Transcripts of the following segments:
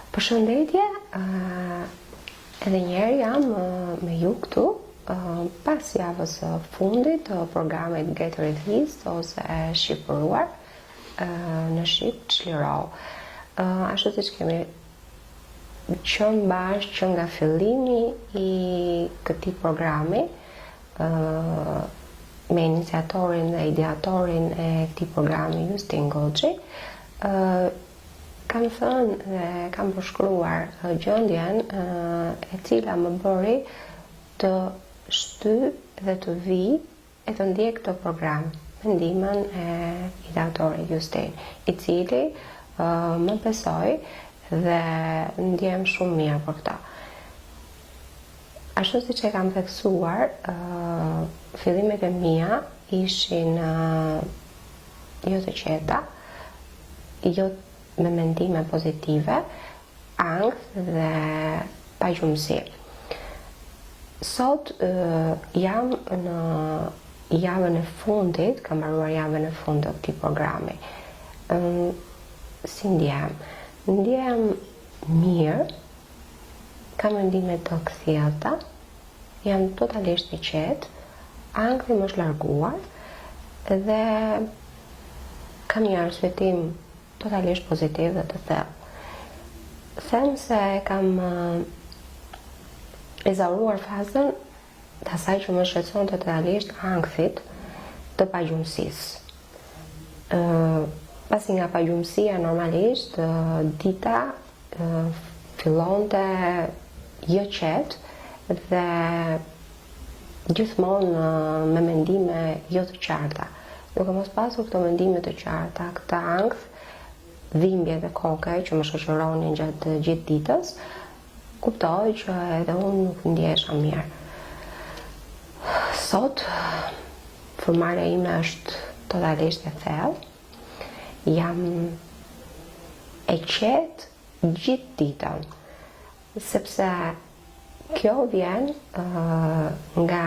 Përshëndetje, edhe njerë jam me ju këtu pas javës fundit të programit Get Released ose shqipëruar në Shqip Çlirau. Ashtu siç kemi qenë bashkë që nga fillimi i këtij programi me iniciatorin dhe ideatorin e këtij programi Justin Goxhi, kam thënë dhe kam përshkruar gjendjen e cila më bëri të shty dhe të vi e të ndjek këtë program me ndihmën e ideatorit Justin, i cili më besoi dhe ndjem shumë mirë për këtë. Ashtu siç e kam theksuar, fillimet e mia ishin jo të qeta, jo me mendime pozitive, ankth dhe paqësi. Sot jam në javën e fundit, kam mbaruar javën e fundit të këtij programi. Si ndjem? Ndjem mirë, kam mendime të kthjellta, jam totalisht i qetë, ankthi më është larguar dhe kam një arsyetim totalisht pozitiv dhe të thellë. Them se kam ezauruar fazën të asaj që më shqetëson totalisht ankthit të pagjumësisë. Pasi nga pagjumësia normalisht dita fillonte jo qetë dhe gjithmonë me mendime jo të qarta. Duke mos pasur këto mendime të qarta, këta ankth, dhimbje dhe koke që më shoqëronin gjatë gjithë ditës, kuptoj që edhe unë nuk ndjesha mirë. Sot, formarea ime është totalisht e thellë, jam e qetë gjithë ditën, sepse kjo vjen nga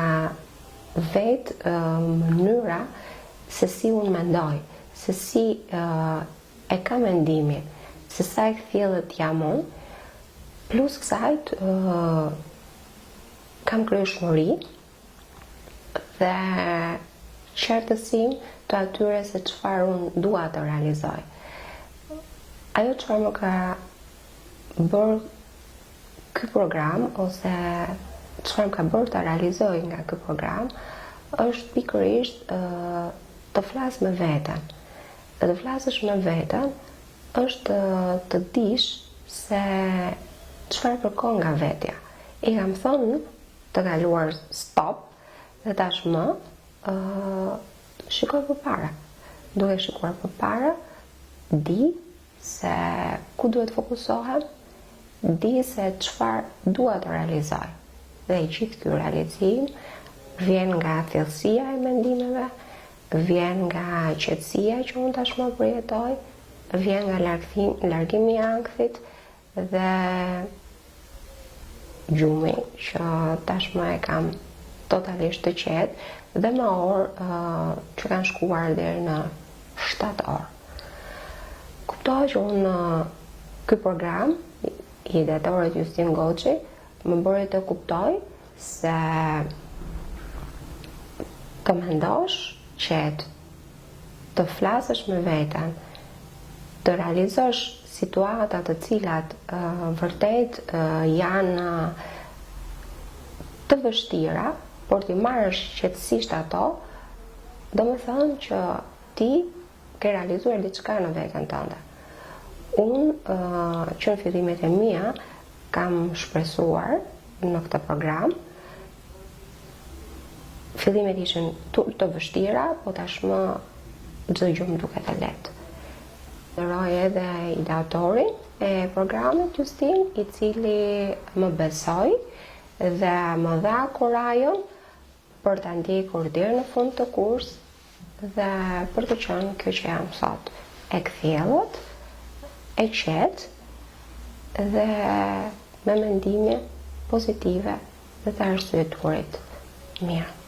vetë mënyra se si unë mendoj, se si e ka mendimin, se sa e kthjellët jam unë, plus kësajt kam kryeshmëri dhe qartësim të atyre se çfarë unë dua të realizoj. Ajo çfarë më ka bërë ky program ose çfarë më ka bërë të realizoj nga ky program është pikërisht të flas me veten. Dhe të flasësh me veten është të dish se çfarë kërkon nga vetja. I kam thënë të kaluar stop dhe tashmë shikoj përpara. Duke shikuar përpara, di se ku duhet fokusohem, di se çfarë dua të realizoj. Dhe i gjithë ky realizim vjen nga thellësia e mendimeve, vjen nga qetësia që unë tashmë përjetoj, vjen nga largimi i ankthit dhe gjumi që tashmë e kam totalisht të qetë dhe me orë që kanë shkuar deri në 7 orë. Kuptoj që unë ky program i ideatorit Justin Goxhi më bëri të kuptoj se të mendosh qetë, të flasësh me veten, të realizosh situata të cilat vërtet janë të vështira, por ti marrësh qetësisht ato, do me thënë që ti ke realizuar diçka në veten tënde. Unë që në fillimet e mia kam shpresuar në këtë program. Fillimet ishin të vështira, po tashmë çdo gjë më duket e lehtë. Nderoj edhe ideatorin e programit Justin, i cili më besoi dhe më dha kurajon për ta ndjekur deri në fund të kurs dhe për të qenë kjo që jam sot, e kthjellët, e qetë dhe me mendime pozitive dhe të arsyetuarit mirë.